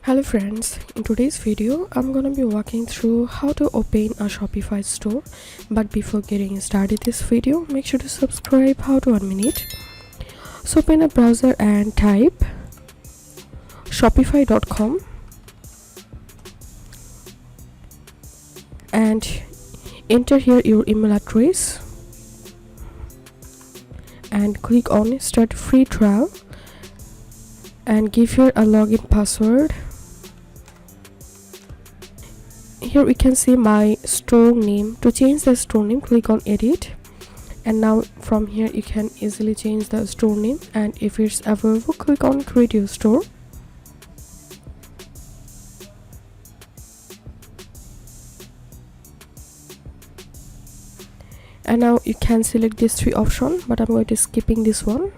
Hello friends, in today's video I'm gonna be walking through how to open a Shopify store. But before getting started this video, make sure to subscribe. How to 1 minute. So open a browser and type shopify.com and enter here your email address and click on start free trial and give here a login password. Here we can see my store name. To change the store name, click on edit, and now from here you can easily change the store name, and if it's available, click on create your store. And now you can select these three options, but I'm going to skipping this one.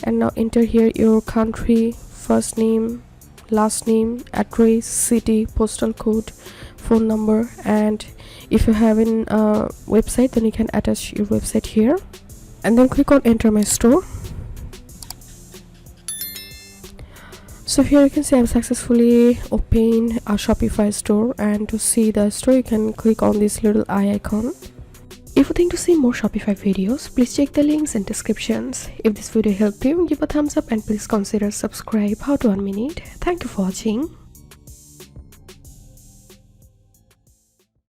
And now enter here your country, first name, last name, address, city, postal code, phone number, and if you have a website, then you can attach your website here, and then click on enter my store. So here you can see I've successfully opened a Shopify store, and to see the store you can click on this little eye icon. If you think to see more Shopify videos, please check the links in descriptions. If this video helped you, give a thumbs up and please consider subscribe. How to 1 minute. Thank you for watching.